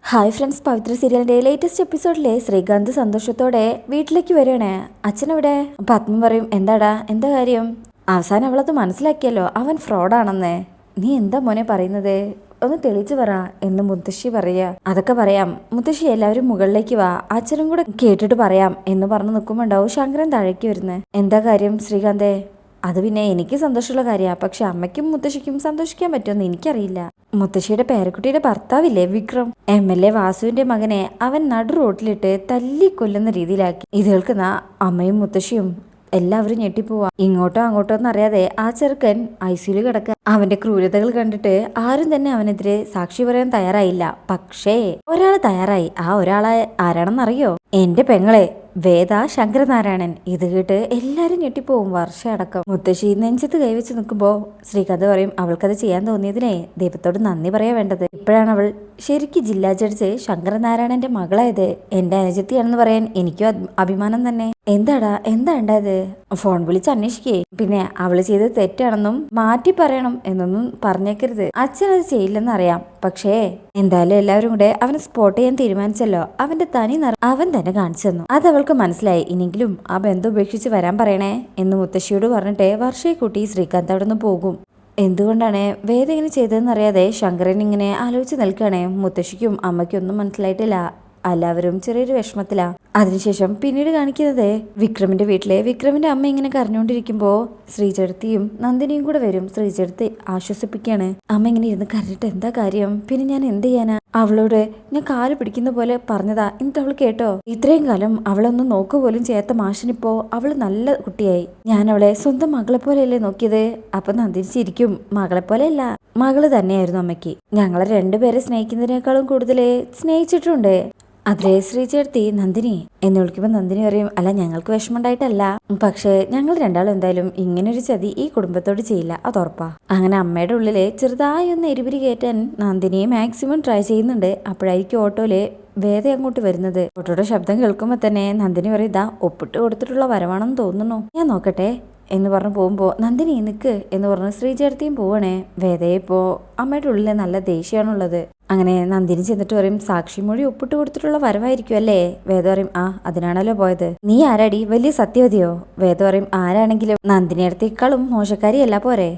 Hi friends, പവിത്ര സീരിയലിന്റെ latest എപ്പിസോഡിലെ Srikanth സന്തോഷത്തോടെ വീട്ടിലേക്ക് വരികയാണ്. അച്ഛനെവിടെ? പത്മ പറയും, എന്താടാ, എന്താ കാര്യം? അവസാനം അവളത് മനസ്സിലാക്കിയല്ലോ, അവൻ ഫ്രോഡാണെന്ന്. നീ എന്താ മോനെ പറയുന്നത്? ഒന്ന് തെളിച്ചു പറ എന്ന് മുത്തശ്ശി പറയാ. അതൊക്കെ പറയാം മുത്തശ്ശി, എല്ലാവരും മുകളിലേക്ക് വാ, അച്ഛനും കൂടെ കേട്ടിട്ട് പറയാം എന്ന് പറഞ്ഞു നിൽക്കുമ്പോണ്ടാവും ശങ്കരൻ താഴേക്ക് വരുന്നത്. എന്താ കാര്യം ശ്രീകാന്തേ? അത് പിന്നെ എനിക്ക് സന്തോഷമുള്ള കാര്യമാണ്, പക്ഷെ അമ്മയ്ക്കും മുത്തശ്ശിക്കും സന്തോഷിക്കാൻ പറ്റുമെന്ന് എനിക്കറിയില്ല. മുത്തശ്ശിയുടെ പേരക്കുട്ടിയുടെ ഭർത്താവില്ലേ വിക്രം, MLA വാസുവിന്റെ മകനെ അവൻ നടു റോട്ടിലിട്ട് തല്ലിക്കൊല്ലുന്ന രീതിയിലാക്കി. ഇത് കേൾക്കുന്ന അമ്മയും മുത്തശ്ശിയും എല്ലാവരും ഞെട്ടിപ്പോവാ. ഇങ്ങോട്ടോ അങ്ങോട്ടോ എന്നറിയാതെ ആ ചെറുക്കൻ ICU കിടക്കുക. അവന്റെ ക്രൂരതകൾ കണ്ടിട്ട് ആരും തന്നെ അവനെതിരെ സാക്ഷി പറയാൻ തയ്യാറായില്ല. പക്ഷേ ഒരാൾ തയ്യാറായി. ആ ഒരാളെ ആരാണെന്നറിയോ? എന്റെ പെങ്ങളെ വേദ ശങ്കരനാരായണൻ. ഇത് കേട്ട് എല്ലാരും ഞെട്ടിപ്പോവും, വർഷ അടക്കം. മുത്തശ്ശി നെഞ്ചത്ത് കൈവച്ച് നിൽക്കുമ്പോ ശ്രീകാന്ത് പറയും, അവൾക്കത് ചെയ്യാൻ തോന്നിയതിനെ ദൈവത്തോട് നന്ദി പറയാ വേണ്ടത്. ഇപ്പോഴാണ് അവൾ ശരിക്കും ജില്ലാ ജഡ്ജ് ശങ്കരനാരായണന്റെ മകളായത്. എന്റെ അനുജത്തിയാണെന്ന് പറയാൻ എനിക്കും അഭിമാനം തന്നെ. എന്താടാ, എന്താ ഉണ്ടായത്? ഫോൺ വിളിച്ച് അന്വേഷിക്കേ. പിന്നെ അവള് ചെയ്ത് തെറ്റാണെന്നും മാറ്റി പറയണം എന്നൊന്നും പറഞ്ഞേക്കരുത്. അച്ഛൻ അത് ചെയ്യില്ലെന്ന് അറിയാം, പക്ഷേ എന്തായാലും എല്ലാവരും കൂടെ അവനെ സ്പോട്ട് ചെയ്യാൻ തീരുമാനിച്ചല്ലോ. അവന്റെ തനി നിറം അവൻ തന്നെ കാണിച്ചു തന്നു. അത് അവൾക്ക് മനസ്സിലായി. ഇനിയെങ്കിലും ആ ബന്ധം ഉപേക്ഷിച്ച് വരാൻ പറയണേ എന്ന് മുത്തശ്ശിയോട് പറഞ്ഞിട്ട് വർഷയെ കൂട്ടി ശ്രീകാന്ത് അവിടെ നിന്ന് പോകും. എന്തുകൊണ്ടാണ് വേദ ഇങ്ങനെ ചെയ്തതെന്നറിയാതെ ശങ്കരൻ ഇങ്ങനെ ആലോചിച്ച് നിൽക്കുകയാണേ. മുത്തശ്ശിക്കും അമ്മയ്ക്കും ഒന്നും മനസ്സിലായിട്ടില്ല. എല്ലാവരും ചെറിയൊരു വിഷമത്തിലാ. അതിനുശേഷം പിന്നീട് കാണിക്കുന്നത് വിക്രമിന്റെ വീട്ടിലെ വിക്രമിന്റെ അമ്മ ഇങ്ങനെ കരഞ്ഞുകൊണ്ടിരിക്കുമ്പോ ശ്രീചേട്ടത്തിയും നന്ദിനിയും കൂടെ വരും. ശ്രീചേട്ടത്തി ആശ്വസിപ്പിക്കുകയാണ്. അമ്മ ഇങ്ങനെ ഇരുന്ന് കരഞ്ഞിട്ട് എന്താ കാര്യം? പിന്നെ ഞാൻ എന്ത് ചെയ്യാനാ? അവളോട് ഞാൻ കാല് പിടിക്കുന്ന പോലെ പറഞ്ഞതാ, എന്നിട്ട് അവൾ കേട്ടോ? ഇത്രയും കാലം അവളൊന്നും നോക്കുപോലും ചെയ്യാത്ത മാഷിനിപ്പോ അവള് നല്ല കുട്ടിയായി. ഞാൻ അവളെ സ്വന്തം മകളെ പോലെയല്ലേ നോക്കിയത്? അപ്പൊ നന്ദിനി ചിരിക്കും. മകളെ പോലെയല്ല, മകള് തന്നെയായിരുന്നു അമ്മയ്ക്ക്. ഞങ്ങളെ രണ്ടുപേരെ സ്നേഹിക്കുന്നതിനേക്കാളും കൂടുതൽ സ്നേഹിച്ചിട്ടുണ്ട്. അതിലെ ശ്രീചേർത്തി നന്ദിനി എന്ന് വിളിക്കുമ്പോൾ നന്ദിനി പറയും, അല്ല ഞങ്ങൾക്ക് വിഷമമുണ്ടായിട്ടല്ല, പക്ഷെ ഞങ്ങൾ രണ്ടാളും എന്തായാലും ഇങ്ങനൊരു ചതി ഈ കുടുംബത്തോട് ചെയ്യില്ല, അതുറപ്പാ. അങ്ങനെ അമ്മയുടെ ഉള്ളില് ചെറുതായി ഒന്ന് എരിപിരി കയറ്റാൻ നന്ദിനിയെ മാക്സിമം ട്രൈ ചെയ്യുന്നുണ്ട്. അപ്പോഴായിരിക്കും ഓട്ടോയില് വേദ അങ്ങോട്ട് വരുന്നത്. ഓട്ടോയുടെ ശബ്ദം കേൾക്കുമ്പോൾ തന്നെ നന്ദിനി പറയും, ഇതാ ഒപ്പിട്ട് കൊടുത്തിട്ടുള്ള വരവാണെന്ന് തോന്നുന്നു, ഞാൻ നോക്കട്ടെ എന്ന് പറഞ്ഞു പോകുമ്പോൾ നന്ദിനി നിൽക്ക് എന്ന് പറഞ്ഞ് ശ്രീചേർത്തിയും പോവണേ. വേദയെ ഇപ്പോൾ അമ്മയുടെ ഉള്ളിൽ നല്ല ദേഷ്യമാണുള്ളത്. അങ്ങനെ നന്ദിനി ചെന്നിട്ട് പറയും, സാക്ഷിമൊഴി ഒപ്പിട്ട് കൊടുത്തിട്ടുള്ള വരവായിരിക്കും അല്ലേ? വേദ പറയും, ആ അതിനാണല്ലോ പോയത്. നീ ആരാടി, വലിയ സത്യവതിയോ? വേദ പറയും, ആരാണെങ്കിലും നന്ദിനിയടുത്തേക്കാളും മോശക്കാരിയല്ല പോരെ?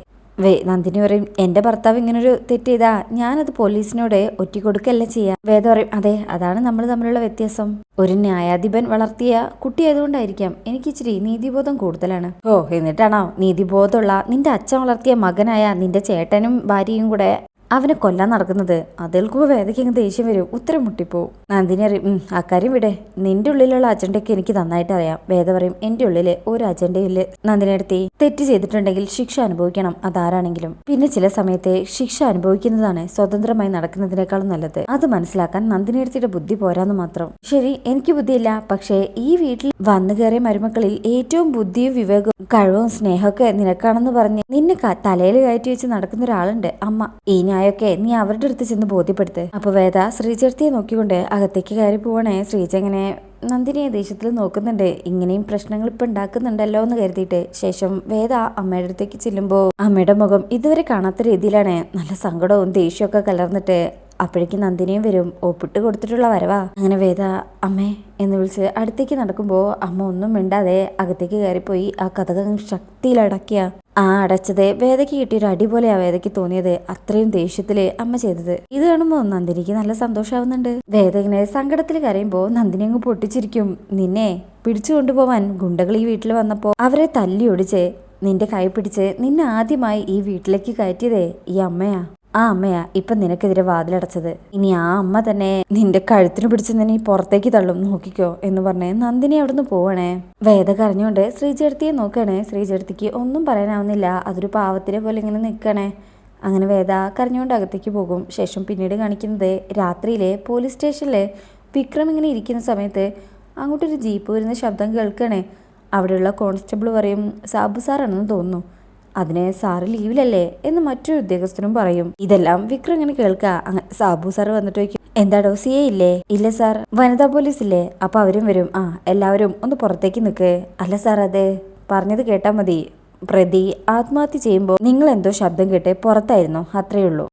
നന്ദിനി പറയും, എന്റെ ഭർത്താവ് ഇങ്ങനൊരു തെറ്റ് ചെയ്താ ഞാനത് പോലീസിനോട് ഒറ്റിക്കൊടുക്കല്ല ചെയ്യാം. വേദ പറയും, അതെ, അതാണ് നമ്മൾ തമ്മിലുള്ള വ്യത്യാസം. ഒരു ന്യായാധിപൻ വളർത്തിയ കുട്ടിയായതുകൊണ്ടായിരിക്കാം എനിക്ക് ഇച്ചിരി നീതിബോധം കൂടുതലാണ്. ഓ, എന്നിട്ടാണോ നീതിബോധമുള്ള നിന്റെ അച്ഛൻ വളർത്തിയ മകനായ നിന്റെ ചേട്ടനും ഭാര്യയും കൂടെ അവനെ കൊല്ലാൻ നടക്കുന്നത്? അത് കേൾക്കുമ്പോൾ വേദയ്ക്ക് അങ്ങ് ദേഷ്യം വരും. ഉത്തരം മുട്ടിപ്പോവും. നന്ദിനി അറിയും, അക്കാര്യം വിടെ, നിന്റെ ഉള്ളിലുള്ള അജണ്ടയൊക്കെ എനിക്ക് നന്നായിട്ട് അറിയാം. വേദ പറയും, എന്റെ ഉള്ളില് ഒരു അജണ്ടയില് നന്ദിനി അടുത്തി തെറ്റ് ചെയ്തിട്ടുണ്ടെങ്കിൽ ശിക്ഷ അനുഭവിക്കണം, അതാരാണെങ്കിലും. പിന്നെ ചില സമയത്തെ ശിക്ഷ അനുഭവിക്കുന്നതാണ് സ്വതന്ത്രമായി നടക്കുന്നതിനേക്കാളും നല്ലത്. അത് മനസ്സിലാക്കാൻ നന്ദിനി അടുത്തിയുടെ ബുദ്ധി പോരാന്ന് മാത്രം. ശരി, എനിക്ക് ബുദ്ധിയില്ല, പക്ഷേ ഈ വീട്ടിൽ വന്നു കയറിയ മരുമക്കളിൽ ഏറ്റവും ബുദ്ധിയും വിവേകവും കഴിവും സ്നേഹമൊക്കെ നിനക്കാണെന്ന് പറഞ്ഞ് നിന്നെ തലയിൽ കയറ്റി വെച്ച് നടക്കുന്ന ഒരാളുണ്ട്, അമ്മ. ഈ ന്യായമൊക്കെ നീ അവരുടെ അടുത്ത് ചെന്ന് ബോധ്യപ്പെടുത്ത്. അപ്പൊ വേദ ശ്രീചേർത്തിയെ നോക്കിക്കൊണ്ട് അകത്തേക്ക് കയറി പോവണേ. ശ്രീജ ഇങ്ങനെ നന്ദിനിയെ ദേഷ്യത്തിൽ നോക്കുന്നുണ്ട്. ഇങ്ങനെയും പ്രശ്നങ്ങൾ ഇപ്പൊ ഉണ്ടാക്കുന്നുണ്ടല്ലോ എന്ന് കരുതിയിട്ട്. ശേഷം വേദ അമ്മയുടെ അടുത്തേക്ക് ചെല്ലുമ്പോ അമ്മയുടെ മുഖം ഇതുവരെ കാണാത്ത രീതിയിലാണ് നല്ല സങ്കടവും ദേഷ്യമൊക്കെ കലർന്നിട്ട്. അപ്പോഴേക്കും നന്ദിനിയും വരും. ഒപ്പിട്ട് കൊടുത്തിട്ടുള്ള വരവാ. അങ്ങനെ വേദ അമ്മേ എന്ന് വിളിച്ച് അടുത്തേക്ക് നടക്കുമ്പോൾ അമ്മ ഒന്നും മിണ്ടാതെ അകത്തേക്ക് കയറിപ്പോയി ആ കഥകം ശക്തിയിലടക്കിയ അടച്ചത് വേദയ്ക്ക് കിട്ടിയൊരു അടി പോലെയാ വേദയ്ക്ക് തോന്നിയത്. അത്രയും ദേഷ്യത്തില് അമ്മ ചെയ്തത്. ഇത് കാണുമ്പോൾ നന്ദിനിക്ക് നല്ല സന്തോഷാവുന്നുണ്ട്. വേദ ഇങ്ങനെ സങ്കടത്തിൽ കരയുമ്പോൾ നന്ദിനി അങ്ങ് പൊട്ടിച്ചിരിക്കും. നിന്നെ പിടിച്ചു കൊണ്ടുപോവാൻ ഗുണ്ടകൾ ഈ വീട്ടിൽ വന്നപ്പോൾ അവരെ തല്ലി ഒടിച്ച് നിന്റെ കൈ പിടിച്ച് നിന്നെ ആദ്യമായി ഈ വീട്ടിലേക്ക് കയറ്റിയതേ ഈ അമ്മയാ. ആ അമ്മയാ ഇപ്പൊ നിനക്കെതിരെ വാതിലടച്ചത്. ഇനി ആ അമ്മ തന്നെ നിന്റെ കഴുത്തിന് പിടിച്ച് നിന്നെ പുറത്തേക്ക് തള്ളും, നോക്കിക്കോ എന്ന് പറഞ്ഞ് നന്ദിനി അവിടുന്ന് പോവണേ. വേദ കരഞ്ഞുകൊണ്ട് ശ്രീചേർത്തിയെ നോക്കണേ. ശ്രീചേർത്തിക്ക് ഒന്നും പറയാനാവുന്നില്ല. അതൊരു പാവത്തിനെ പോലെ ഇങ്ങനെ നിൽക്കണേ. അങ്ങനെ വേദ കരഞ്ഞുകൊണ്ട് അകത്തേക്ക് പോകും. ശേഷം പിന്നീട് കാണിക്കുന്നത് രാത്രിയിലെ പോലീസ് സ്റ്റേഷനിലെ വിക്രം ഇങ്ങനെ ഇരിക്കുന്ന സമയത്ത് അങ്ങോട്ടൊരു ജീപ്പ് വരുന്ന ശബ്ദം കേൾക്കണേ. അവിടെയുള്ള കോൺസ്റ്റബിൾ പറയും, സാബു സാറാണെന്ന് തോന്നുന്നു, അതിന് സാറ് ലീവിലല്ലേ എന്ന് മറ്റൊരു ഉദ്യോഗസ്ഥനും പറയും. ഇതെല്ലാം വിക്രം ഇങ്ങനെ കേൾക്കാ. സാബു സാർ വന്നിട്ട് ചോദിക്കും, എന്താടോ CA ഇല്ലേ? ഇല്ല സാർ. വനിതാ പോലീസ് ഇല്ലേ? അപ്പൊ അവരും വരും. ആ എല്ലാവരും ഒന്ന് പുറത്തേക്ക് നിൽക്ക്. അല്ല സാർ, അതെ പറഞ്ഞത് കേട്ടാ മതി. പ്രതി ആത്മഹത്യ ചെയ്യുമ്പോൾ നിങ്ങൾ എന്തോ ശബ്ദം കേട്ട് പുറത്തായിരുന്നു, അത്രയേ ഉള്ളൂ.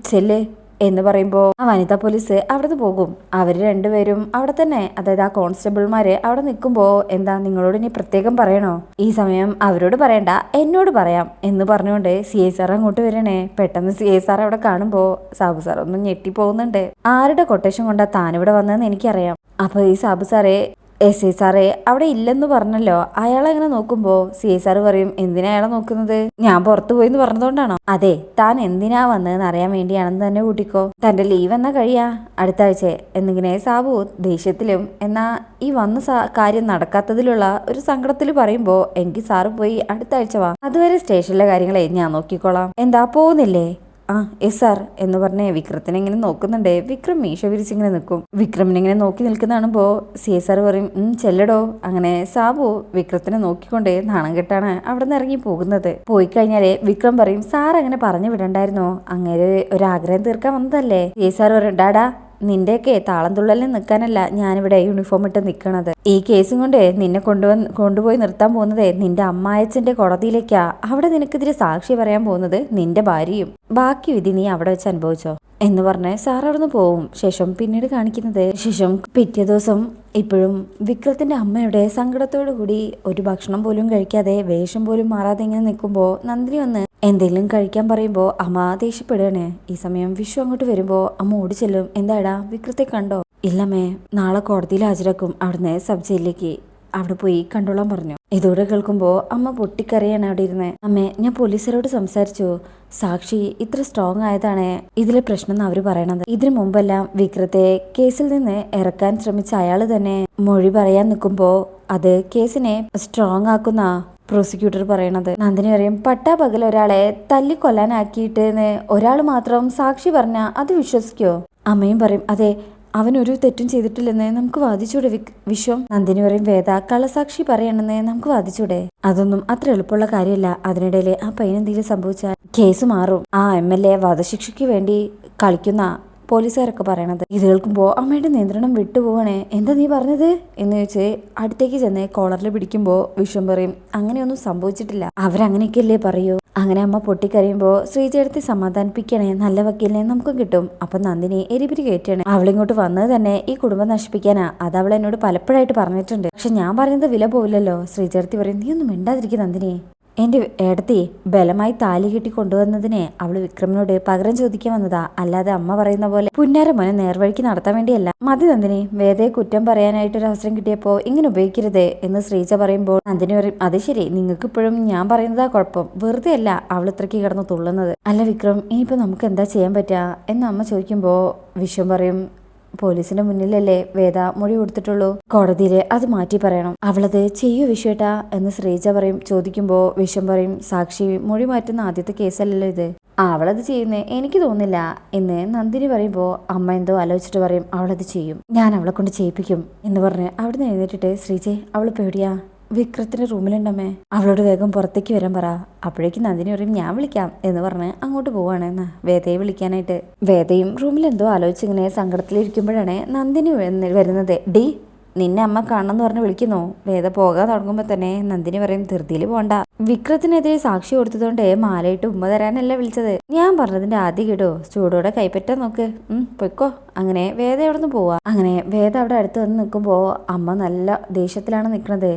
ചെല്ല് എന്ന് പറയുമ്പോൾ ആ വനിതാ പോലീസ് അവിടുന്ന് പോകും. അവര് രണ്ടുപേരും അവിടെ തന്നെ, അതായത് ആ കോൺസ്റ്റബിൾമാര് അവിടെ നിൽക്കുമ്പോ എന്താ നിങ്ങളോട് ഇനി പ്രത്യേകം പറയണോ? ഈ സമയം അവരോട് പറയണ്ട, എന്നോട് പറയാം എന്ന് പറഞ്ഞുകൊണ്ട് CI സാർ അങ്ങോട്ട് വരണേ. പെട്ടെന്ന് CI സാർ അവിടെ കാണുമ്പോ സാബു സാർ ഒന്നും ഞെട്ടിപ്പോകുന്നുണ്ട്. ആരുടെ കൊട്ടേഷൻ കൊണ്ടാ താനിവിടെ വന്നതെന്ന് എനിക്കറിയാം. അപ്പൊ ഈ സാബു സാറെ SI സാറെ അവിടെ ഇല്ലെന്ന് പറഞ്ഞല്ലോ. അയാളെങ്ങനെ നോക്കുമ്പോ CI സാർ പറയും, എന്തിനാ അയാളെ നോക്കുന്നത്? ഞാൻ പുറത്തു പോയിന്ന് പറഞ്ഞതുകൊണ്ടാണോ? അതെ, താൻ എന്തിനാ വന്നതെന്ന് അറിയാൻ വേണ്ടിയാണെന്ന് തന്നെ കൂട്ടിക്കോ. തന്റെ ലീവ് എന്നാ കഴിയാ? അടുത്ത ആഴ്ച എന്നിങ്ങനെ സാബു ദേഷ്യത്തിലും എന്നാ ഈ വന്ന കാര്യം നടക്കാത്തതിലുള്ള ഒരു സങ്കടത്തിൽ പറയുമ്പോ, എങ്കിൽ സാറ് പോയി അടുത്ത ആഴ്ച വാ, അതുവരെ സ്റ്റേഷനിലെ കാര്യങ്ങളെ ഞാൻ നോക്കിക്കോളാം. എന്താ പോകുന്നില്ലേ? യെസ് സാർ എന്ന് പറഞ്ഞേ വിക്രത്തിനെ ഇങ്ങനെ നോക്കുന്നുണ്ട്. വിക്രം മീശ വിരിച്ചിങ്ങനെ നിൽക്കും. വിക്രമിനിങ്ങനെ നോക്കി നിൽക്കുന്ന കാണുമ്പോ CI സാർ പറയും, ചെല്ലടോ. അങ്ങനെ സാബു വിക്രത്തിനെ നോക്കിക്കൊണ്ട് നാണം കെട്ടാണ് അവിടെ നിന്ന് ഇറങ്ങി പോകുന്നത്. പോയി കഴിഞ്ഞാല് വിക്രം പറയും, സാർ അങ്ങനെ പറഞ്ഞു വിടണ്ടായിരുന്നോ? അങ്ങനെ ഒരാഗ്രഹം തീർക്കാൻ വന്നതല്ലേ? CI സാർ പറയും, ഡാടാ നിന്റെയൊക്കെ താളം തുള്ളലിൽ നിൽക്കാനല്ല ഞാനിവിടെ യൂണിഫോം ഇട്ട് നിൽക്കണത്. ഈ കേസും കൊണ്ട് നിന്നെ കൊണ്ടുപോയി നിർത്താൻ പോകുന്നത് നിന്റെ അമ്മായച്ചന്റെ കോടതിയിലേക്കാ. അവിടെ നിനക്കെതിരെ സാക്ഷി പറയാൻ പോകുന്നത് നിന്റെ ഭാര്യയും. ബാക്കി വിധി നീ അവിടെ വെച്ച് അനുഭവിച്ചോ എന്ന് പറഞ്ഞ് സാർ അവിടുന്ന് പോവും. ശേഷം പിന്നീട് കാണിക്കുന്നത്, ശേഷം പിറ്റേ ദിവസം ഇപ്പോഴും വിക്രത്തിന്റെ അമ്മയുടെ സങ്കടത്തോടു കൂടി ഒരു ഭക്ഷണം പോലും കഴിക്കാതെ വേഷം പോലും മാറാതെ ഇങ്ങനെ നിൽക്കുമ്പോ നന്ദിനി വന്ന് എന്തെങ്കിലും കഴിക്കാൻ പറയുമ്പോ അമ്മ ദേഷ്യപ്പെടുകയാണ്. ഈ സമയം വിഷു അങ്ങോട്ട് വരുമ്പോ അമ്മ ഓടി ചെല്ലും. എന്താടാ വിക്രത്തെ കണ്ടോ? ഇല്ലമ്മേ, നാളെ കോടതിയിൽ ഹാജരാക്കും, അവിടുന്ന് സബ് ജയിലിലേക്ക്, അവിടെ പോയി കണ്ടോളാൻ പറഞ്ഞു. ഇതോടെ കേൾക്കുമ്പോ അമ്മ പൊട്ടിക്കരയാണ് അവിടെ ഇരുന്ന്. അമ്മേ, ഞാൻ പോലീസുകാരോട് സംസാരിച്ചു. സാക്ഷി ഇത്ര സ്ട്രോങ് ആയതാണ് ഇതിലെ പ്രശ്നം എന്ന് അവര് പറയണത്. ഇതിനു മുമ്പെല്ലാം വിക്രത്തെ കേസിൽ നിന്ന് ഇറക്കാൻ ശ്രമിച്ച അയാള് തന്നെ മൊഴി പറയാൻ നിൽക്കുമ്പോ അത് കേസിനെ സ്ട്രോങ് ആക്കുന്ന പ്രോസിക്യൂട്ടർ പറയണത്. നന്ദിനി പറയും, പട്ടാപകൽ ഒരാളെ തല്ലിക്കൊല്ലാനാക്കിയിട്ട് ഒരാൾ മാത്രം സാക്ഷി പറഞ്ഞ അത് വിശ്വസിക്കോ? അമ്മയും പറയും, അതെ, അവനൊരു തെറ്റും ചെയ്തിട്ടില്ലെന്ന് നമുക്ക് വാദിച്ചൂടെ വിശ്വം? നന്ദിനി പറയും, വേദ കള്ളസാക്ഷി പറയണെന്ന് നമുക്ക് വാദിച്ചൂടെ? അതൊന്നും അത്ര എളുപ്പമുള്ള കാര്യമല്ല. അതിനിടയിൽ ആ പയ്യനെന്തെങ്കിലും സംഭവിച്ചാൽ കേസ് മാറും. ആ MLA വധശിക്ഷയ്ക്ക് വേണ്ടി കളിക്കുന്ന പോലീസുകാരൊക്കെ പറയണത്. ഇത് കേൾക്കുമ്പോ അമ്മയുടെ നിയന്ത്രണം വിട്ടുപോവാണേ. എന്താ നീ പറഞ്ഞത് എന്ന് ചോദിച്ച് അടുത്തേക്ക് ചെന്ന് കോളറിൽ പിടിക്കുമ്പോ വിശ്വം പറയും, അങ്ങനെയൊന്നും സംഭവിച്ചിട്ടില്ല, അവരങ്ങനെയൊക്കെയല്ലേ പറയൂ. അങ്ങനെ അമ്മ പൊട്ടിക്കരയുമ്പോ ശ്രീജയടുത്ത് സമാധാനിപ്പിക്കണേ, നല്ല വക്കീലിനെ നമുക്കും കിട്ടും. അപ്പൊ നന്ദിനി എരിപിരി കയറ്റാണ്. അവളിങ്ങോട്ട് വന്നത് തന്നെ ഈ കുടുംബം നശിപ്പിക്കാനാ. അത് അവൾ എന്നോട് പലപ്പോഴായിട്ട് പറഞ്ഞിട്ടുണ്ട്. പക്ഷെ ഞാൻ പറയുന്നത് വില പോവില്ലല്ലോ. ശ്രീജയടുത്ത് പറയും, നീ ഒന്നും മിണ്ടാതിരിക്കും നന്ദിനി. എന്റെ ഏടത്തി ബലമായി താലി കെട്ടി കൊണ്ടുവന്നതിനെ അവള് വിക്രമിനോട് പകരം ചോദിക്കാൻ വന്നതാ, അല്ലാതെ അമ്മ പറയുന്ന പോലെ പുന്നാര മോനെ നേർവഴിക്ക് നടത്താൻ വേണ്ടിയല്ല. മതി നന്ദിനി, വേദയെ കുറ്റം പറയാനായിട്ട് ഒരു അവസരം കിട്ടിയപ്പോ ഇങ്ങനെ ഉപയോഗിക്കരുത് എന്ന് ശ്രീജ പറയുമ്പോൾ നന്ദിനി പറയും, അത് ശരി, നിങ്ങൾക്ക് ഇപ്പോഴും ഞാൻ പറയുന്നതാ കുഴപ്പം, വെറുതെ അല്ല അവൾ ഇത്രയ്ക്ക് കിടന്ന് തുള്ളുന്നത്. അല്ല വിക്രം, ഇനിയിപ്പോ നമുക്ക് എന്താ ചെയ്യാൻ പറ്റാ എന്ന് അമ്മ ചോദിക്കുമ്പോ വിശ്വം പറയും, പോലീസിന്റെ മുന്നിലല്ലേ വേദ മൊഴി കൊടുത്തിട്ടുള്ളൂ, കോടതിയില് അത് മാറ്റി പറയണം. അവളത് ചെയ്യൂ വിശ്വേട്ടാ എന്ന് ശ്രീജ പറയും. ചോദിക്കുമ്പോ വിശ്വം പറയും, സാക്ഷി മൊഴി മാറ്റുന്ന ആദ്യത്തെ കേസല്ലല്ലോ ഇത്, അവളത് ചെയ്യുന്നേ എനിക്ക് തോന്നില്ല എന്ന് നന്ദിനി പറയുമ്പോ അമ്മ എന്തോ ആലോചിച്ചിട്ട് പറയും, അവളത് ചെയ്യും, ഞാൻ അവളെ കൊണ്ട് ചെയ്യിപ്പിക്കും എന്ന് പറഞ്ഞ് അവിടുന്ന് എഴുന്നേറ്റിട്ട്, ശ്രീജെ അവള് പേടിയാ, വിക്രത്തിന്റെ റൂമിലുണ്ടമ്മേ, അവളോട് വേഗം പുറത്തേക്ക് വരാൻ പറ. അപ്പോഴേക്കും നന്ദിനി പറയും, ഞാൻ വിളിക്കാം എന്ന് പറഞ്ഞ് അങ്ങോട്ട് പോവാണ് വേദയെ വിളിക്കാനായിട്ട്. വേദയും റൂമിൽ എന്തോ ആലോചിച്ചിങ്ങനെ സങ്കടത്തിലിരിക്കുമ്പോഴാണ് നന്ദിനി വരുന്നത്. ഡി നിന്നെ അമ്മ കാണണമെന്ന് പറഞ്ഞ് വിളിക്കുന്നു. വേദ പോകാൻ തുടങ്ങുമ്പോ തന്നെ നന്ദിനി പറയും, ധൃതിയിൽ പോണ്ട, വിക്രത്തിനെതിരെ സാക്ഷി കൊടുത്തതുകൊണ്ട് മാലയിട്ട് ഉമ്മ തരാനല്ല വിളിച്ചത്, ഞാൻ പറഞ്ഞതിന്റെ ആദ്യം കേട്ടോ, ചൂടോടെ കൈപ്പറ്റാൻ നോക്ക്, പൊയ്ക്കോ. അങ്ങനെ വേദ അവിടെ നിന്ന് പോവാ. അങ്ങനെ വേദ അവിടെ അടുത്ത് വന്ന് നിൽക്കുമ്പോ അമ്മ നല്ല ദേഷ്യത്തിലാണ് നിൽക്കുന്നത്.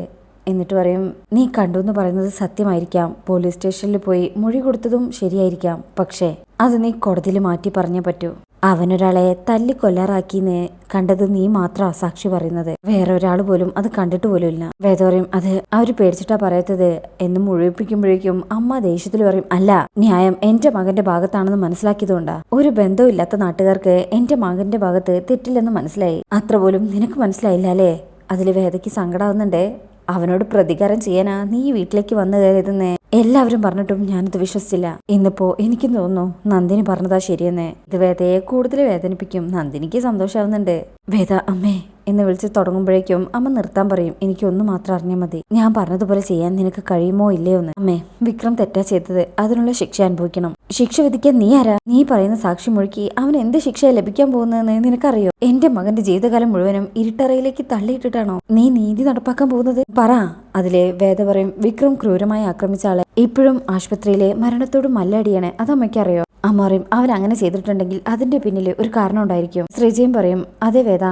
എന്നിട്ട് പറയും, നീ കണ്ടു എന്ന് പറയുന്നത് സത്യമായിരിക്കാം, പോലീസ് സ്റ്റേഷനിൽ പോയി മൊഴി കൊടുത്തതും ശരിയായിരിക്കാം, പക്ഷേ അത് നീ കോടതിയിൽ മാറ്റി പറഞ്ഞേ പറ്റൂ. അവനൊരാളെ തല്ലിക്കൊല്ലാറാക്കിന്ന് കണ്ടത് നീ മാത്രാ സാക്ഷി പറയുന്നത്, വേറെ ഒരാൾ പോലും അത് കണ്ടിട്ട് പോലും ഇല്ല. വേദ പറയും, അത് അവര് പേടിച്ചിട്ടാ പറയത്തത് എന്ന് മുഴുവിപ്പിക്കുമ്പോഴേക്കും അമ്മ ദേഷ്യത്തിൽ പറയും, അല്ല, ന്യായം എന്റെ മകന്റെ ഭാഗത്താണെന്ന് മനസ്സിലാക്കിയതുകൊണ്ടാ. ഒരു ബന്ധവുമില്ലാത്ത നാട്ടുകാർക്ക് എന്റെ മകന്റെ ഭാഗത്ത് തെറ്റില്ലെന്ന് മനസ്സിലായി, അത്ര പോലും നിനക്ക് മനസ്സിലായില്ല അല്ലേ? അതില് വേദയ്ക്ക് സങ്കടാവുന്നുണ്ട്. അവനോട് പ്രതികാരം ചെയ്യാനാ നീ വീട്ടിലേക്ക് വന്നു കയറിയതെന്ന് എല്ലാവരും പറഞ്ഞിട്ടും ഞാനത് വിശ്വസിച്ചില്ല. ഇന്നിപ്പോ എനിക്കും തോന്നുന്നു നന്ദിനി പറഞ്ഞതാ ശരിയെന്ന്. ഇത് വേദയെ കൂടുതൽ വേദനിപ്പിക്കും. നന്ദിനിക്ക് സന്തോഷാവുന്നുണ്ട്. വേദ അമ്മേ എന്ന് വിളിച്ച് തുടങ്ങുമ്പോഴേക്കും അമ്മ നിർത്താൻ പറയും. എനിക്കൊന്നു മാത്രം അറിഞ്ഞാൽ മതി, ഞാൻ പറഞ്ഞതുപോലെ ചെയ്യാൻ നിനക്ക് കഴിയുമോ ഇല്ലയോ എന്ന്. അമ്മേ, വിക്രം തെറ്റാ ചെയ്തത്, അതിനുള്ള ശിക്ഷ അനുഭവിക്കണം. ശിക്ഷ വിധിക്കാൻ നീ ആരാ? നീ പറയുന്ന സാക്ഷി മുഴുക്കി അവൻ എന്ത് ശിക്ഷ ലഭിക്കാൻ പോകുന്നതെന്ന് നിനക്കറിയോ? എന്റെ മകന്റെ ജീവിതകാലം മുഴുവനും ഇരുട്ടറയിലേക്ക് തള്ളിയിട്ടിട്ടാണോ നീ നീതി നടപ്പാക്കാൻ പോകുന്നത്? പറ. അതിലെ വേദ പറയും, വിക്രം ക്രൂരമായി ആക്രമിച്ച ആളെ ഇപ്പോഴും ആശുപത്രിയിലെ മരണത്തോട് മല്ലടിയാണ്, അതമ്മയ്ക്കറിയോ? അമ്മ പറയും അവൻ അങ്ങനെ ചെയ്തിട്ടുണ്ടെങ്കിൽ അതിന്റെ പിന്നിൽ ഒരു കാരണം ഉണ്ടായിരിക്കും. ശ്രീജയും പറയും അതെ വേദ,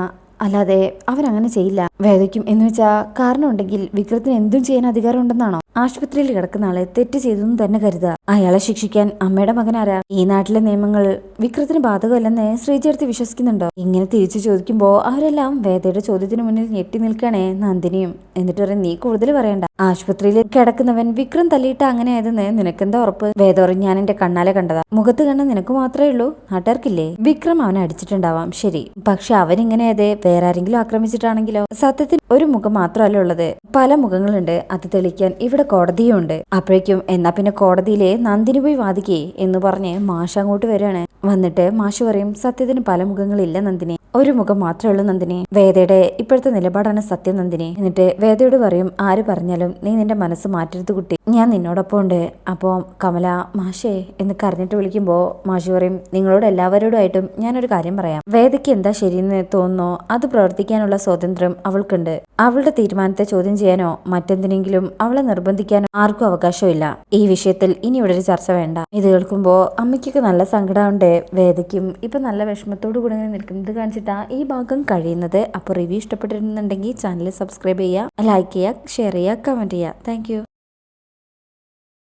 അല്ലാതെ അവരങ്ങനെ ചെയ്യില്ല. വേദയ്ക്കും എന്ന് വെച്ചാ കാരണം ഉണ്ടെങ്കിൽ വിക്രത്തിന് എന്തും ചെയ്യാൻ അധികാരം ഉണ്ടെന്നാണോ? ആശുപത്രിയിൽ കിടക്കുന്ന ആളെ തെറ്റ് ചെയ്തെന്ന് തന്നെ കരുതുക. അയാളെ ശിക്ഷിക്കാൻ അമ്മയുടെ മകനാരാ? ഈ നാട്ടിലെ നിയമങ്ങൾ വിക്രത്തിന് ബാധകമല്ലെന്ന് ശ്രീജയടുത്ത് വിശ്വസിക്കുന്നുണ്ടോ? ഇങ്ങനെ തിരിച്ചു ചോദിക്കുമ്പോ അവരെല്ലാം വേദയുടെ ചോദ്യത്തിന് മുന്നിൽ ഞെട്ടി നിൽക്കണേ നന്ദിനിയും. എന്നിട്ട് പറയും നീ കൂടുതൽ പറയണ്ട. ആശുപത്രിയിൽ കിടക്കുന്നവൻ വിക്രം തല്ലിയിട്ട് അങ്ങനെ ആയതെന്ന് നിനക്കെന്താ ഉറപ്പ്? വേദ പറയും ഞാൻ എന്റെ കണ്ണാലെ കണ്ടതാ. മുഖത്ത് കണ്ട നിനക്ക് മാത്രമേ ഉള്ളൂ, നാട്ടുകാർക്കില്ലേ? വിക്രം അവനെ അടിച്ചിട്ടുണ്ടാവാം ശരി, പക്ഷെ അവനിങ്ങനെ ആയത് വേറെ ആരെങ്കിലും ആക്രമിച്ചിട്ടാണെങ്കിലോ? സത്യത്തിൽ ഒരു മുഖം മാത്രമല്ല ഉള്ളത്, പല മുഖങ്ങളുണ്ട്. അത് തെളിയിക്കാൻ ഇവിടെ കോടതിയും ഉണ്ട്. അപ്പോഴേക്കും എന്നാ പിന്നെ കോടതിയിലെ നന്ദിനി പോയി വാദിക്കേ എന്ന് പറഞ്ഞ് മാഷ് അങ്ങോട്ട് വരികയാണ്. വന്നിട്ട് മാഷ് പറയും സത്യത്തിന് പല മുഖങ്ങളില്ല നന്ദിനി, ഒരു മുഖം മാത്രമേ ഉള്ളൂ നന്ദിനി. വേദയുടെ ഇപ്പോഴത്തെ നിലപാടാണ് സത്യം നന്ദിനി. എന്നിട്ട് വേദയോട് പറയും ആര് പറഞ്ഞാലും നീ നിന്റെ മനസ്സ് മാറ്റരുത് കുട്ടി, ഞാൻ നിന്നോടൊപ്പം ഉണ്ട്. അപ്പോൾ കമല മാഷേ എന്ന് കരഞ്ഞിട്ട് വിളിക്കുമ്പോൾ മാഷ് പറയും നിങ്ങളോട് എല്ലാവരോടായിട്ടും ഞാനൊരു കാര്യം പറയാം. വേദയ്ക്ക് എന്താ ശരിയെന്ന് തോന്നുന്നോ അത് പ്രവർത്തിക്കാനുള്ള സ്വാതന്ത്ര്യം അവൾക്കുണ്ട്. അവളുടെ തീരുമാനത്തെ ചോദ്യം ചെയ്യാനോ മറ്റെന്തിനെങ്കിലും അവളെ നിർബന്ധിക്കാനോ ആർക്കും അവകാശമില്ല. ഈ വിഷയത്തിൽ ഇനി ഇവിടെ ഒരു ചർച്ച വേണ്ട. ഇത് കേൾക്കുമ്പോ അമ്മയ്ക്കൊക്കെ നല്ല സങ്കടമുണ്ട്. വേദയ്ക്കും ഇപ്പൊ നല്ല വിഷമത്തോടു കൂടി നിൽക്കുന്നത് കാണിച്ചിട്ടാ ഈ ഭാഗം കഴിയുന്നത്. അപ്പോൾ റിവ്യൂ ഇഷ്ടപ്പെട്ടിരുന്നുണ്ടെങ്കിൽ ചാനൽ സബ്സ്ക്രൈബ് ചെയ്യുക, ലൈക്ക് ചെയ്യുക, ഷെയർ ചെയ്യുക, കമന്റ് ചെയ്യുക. താങ്ക്